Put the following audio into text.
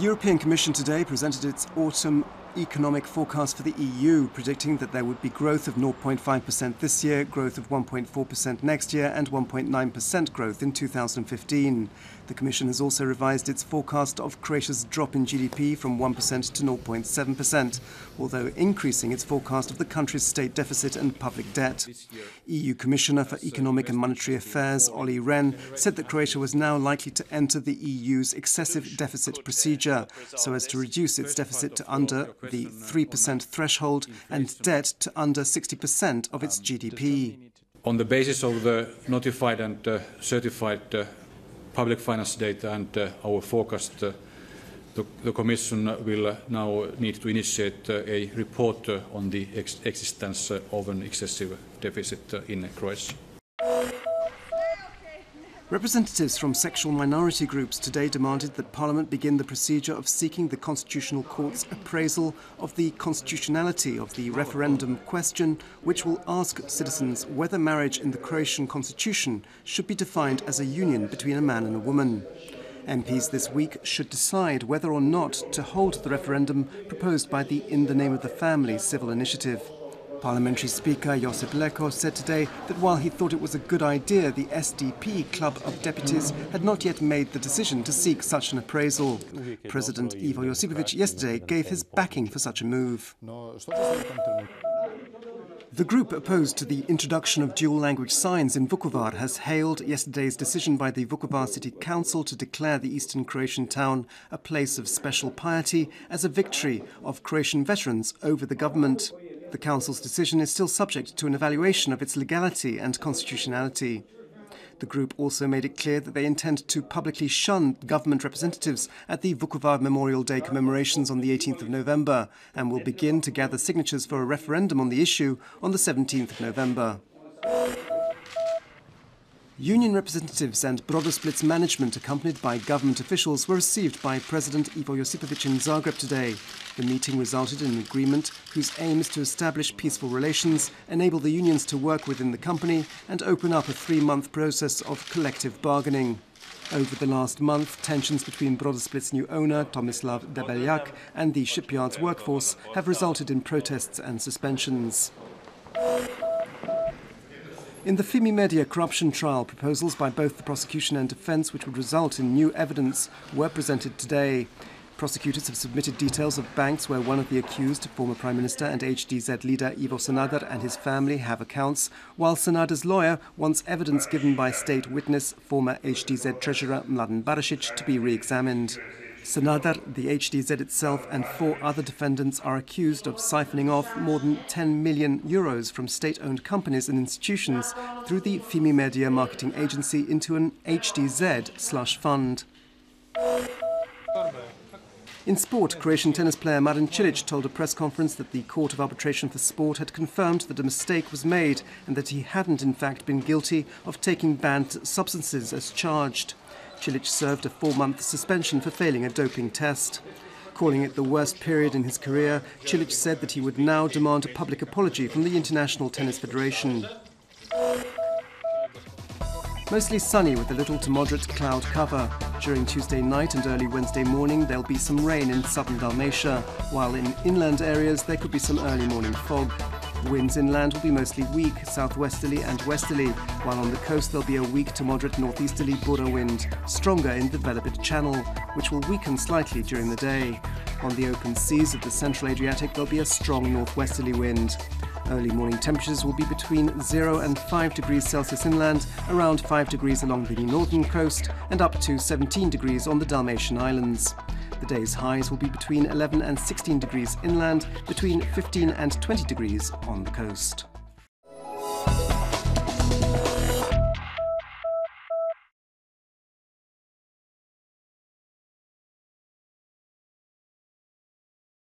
The European Commission today presented its autumn economic forecast for the EU, predicting that there would be growth of 0.5% this year, growth of 1.4% next year and 1.9% growth in 2015. The Commission has also revised its forecast of Croatia's drop in GDP from 1% to 0.7%, although increasing its forecast of the country's state deficit and public debt. EU Commissioner for Economic and Monetary Affairs, Olli Rehn, said that Croatia was now likely to enter the EU's excessive deficit procedure, so as to reduce its deficit to under the 3% threshold and debt to under 60% of its GDP. On the basis of the notified and certified public finance data and our forecast, the Commission will now need to initiate a report on the existence of an excessive deficit in Croatia. Representatives from sexual minority groups today demanded that Parliament begin the procedure of seeking the Constitutional Court's appraisal of the constitutionality of the referendum question, which will ask citizens whether marriage in the Croatian constitution should be defined as a union between a man and a woman. MPs this week should decide whether or not to hold the referendum proposed by the In the Name of the Family civil initiative. Parliamentary Speaker Josip Leko said today that while he thought it was a good idea, the SDP Club of Deputies had not yet made the decision to seek such an appraisal. President Ivo Josipovic yesterday gave his backing for such a move. The group opposed to the introduction of dual-language signs in Vukovar has hailed yesterday's decision by the Vukovar City Council to declare the eastern Croatian town a place of special piety as a victory of Croatian veterans over the government. The Council's decision is still subject to an evaluation of its legality and constitutionality. The group also made it clear that they intend to publicly shun government representatives at the Vukovar Memorial Day commemorations on the 18th of November and will begin to gather signatures for a referendum on the issue on the 17th of November. Union representatives and Brodosplit's management, accompanied by government officials, were received by President Ivo Josipovic in Zagreb today. The meeting resulted in an agreement whose aim is to establish peaceful relations, enable the unions to work within the company and open up a 3-month process of collective bargaining. Over the last month, tensions between Brodosplit's new owner, Tomislav Debeljak, and the shipyard's workforce have resulted in protests and suspensions. In the Fimi Media corruption trial, proposals by both the prosecution and defence which would result in new evidence were presented today. Prosecutors have submitted details of banks where one of the accused, former Prime Minister and HDZ leader Ivo Sanader, and his family have accounts, while Sanader's lawyer wants evidence given by state witness, former HDZ treasurer Mladen Barišić, to be re-examined. Sanader, the HDZ itself and 4 other defendants are accused of siphoning off more than 10 million euros from state-owned companies and institutions through the Fimi Media marketing agency into an HDZ/fund. In sport, Croatian tennis player Marin Cilic told a press conference that the Court of Arbitration for Sport had confirmed that a mistake was made and that he hadn't in fact been guilty of taking banned substances as charged. Cilic served a 4-month suspension for failing a doping test. Calling it the worst period in his career, Cilic said that he would now demand a public apology from the International Tennis Federation. Mostly sunny with a little to moderate cloud cover. During Tuesday night and early Wednesday morning there'll be some rain in southern Dalmatia, while in inland areas there could be some early morning fog. Winds inland will be mostly weak, southwesterly and westerly, while on the coast there'll be a weak to moderate northeasterly Bura wind, stronger in the Velebit Channel, which will weaken slightly during the day. On the open seas of the central Adriatic there'll be a strong northwesterly wind. Early morning temperatures will be between 0 and 5 degrees Celsius inland, around 5 degrees along the northern coast, and up to 17 degrees on the Dalmatian Islands. The day's highs will be between 11 and 16 degrees inland, between 15 and 20 degrees on the coast.